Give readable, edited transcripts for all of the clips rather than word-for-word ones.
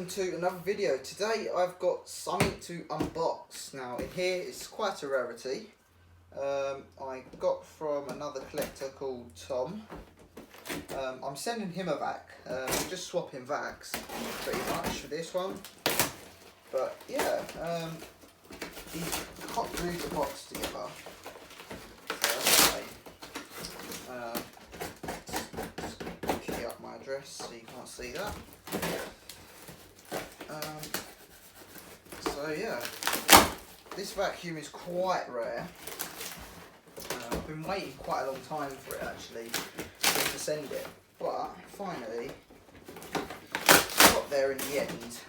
welcome to another video. Today I've got something to unbox. Now in here it's quite a rarity. I got from another collector called Tom. I'm sending him a vac. We're just swapping vacs pretty much for this one. But yeah, he's hot glued the box together. My address so you can't see that. So yeah, this vacuum is quite rare. I've been waiting quite a long time for it actually to send it, but finally got there in the end.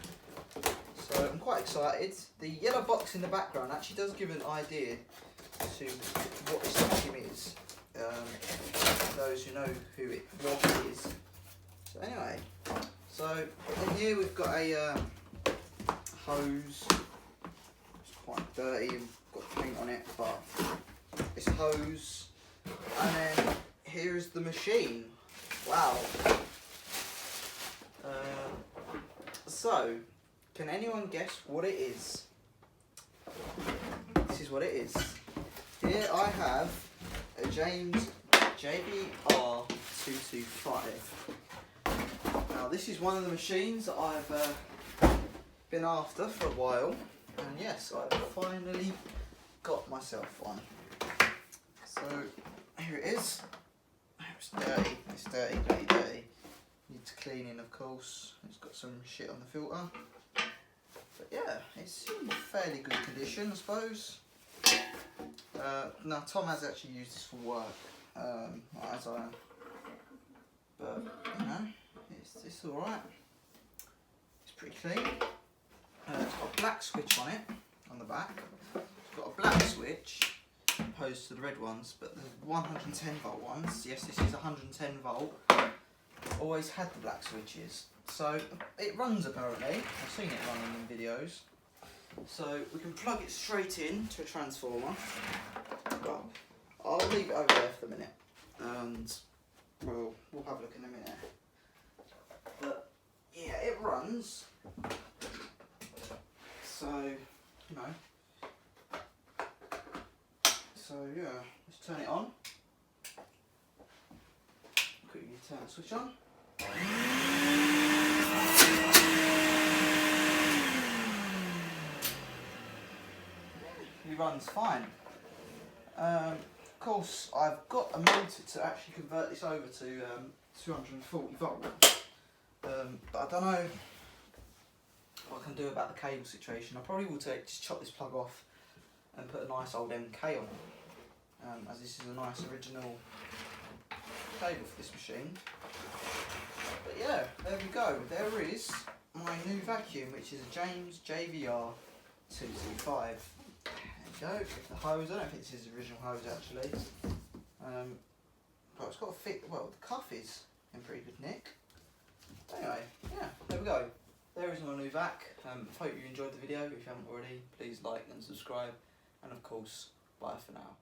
So I'm quite excited. The yellow box in the background actually does give an idea to what this vacuum is. Those who know what it is. So anyway, so in here we've got a hose. It's quite dirty and got paint on it, but it's a hose. And then here's the machine. Wow. So, can anyone guess what it is? This is what it is. Here I have a James jvr225. Now this is one of the machines that I've been after for a while, and yes, I've finally got myself one. So here it is. It's dirty, dirty. Needs cleaning of course. It's got some shit on the filter. But yeah, it's in fairly good condition I suppose. Now Tom has actually used this for work, as I am. But you know, it's alright. It's pretty clean. It's got a black switch on it, on the back. It's got a black switch, opposed to the red ones, but the 110 volt ones, yes this is 110 volt, always had the black switches. So it runs apparently, I've seen it running in videos. So we can plug it straight in to a transformer. Well, I'll leave it over there for the minute, and we'll have a look in a minute. But yeah, it runs. So, you know. So yeah, let's turn it on. Quickly turn the switch on. It runs fine. Of course, I've got a motor to actually convert this over to 240 volt. But I don't know what I can do about the cable situation. I probably will just chop this plug off and put a nice old MK on, as this is a nice original cable for this machine. But yeah, there we go. There is my new vacuum, which is a James jvr225. There you go. The hose. I don't think this is the original hose actually. But it's got a fit. Well, the cuff is in pretty good nick. Anyway, yeah, there we go. There is my new vac. Hope you enjoyed the video. If you haven't already, please like and subscribe. And of course, bye for now.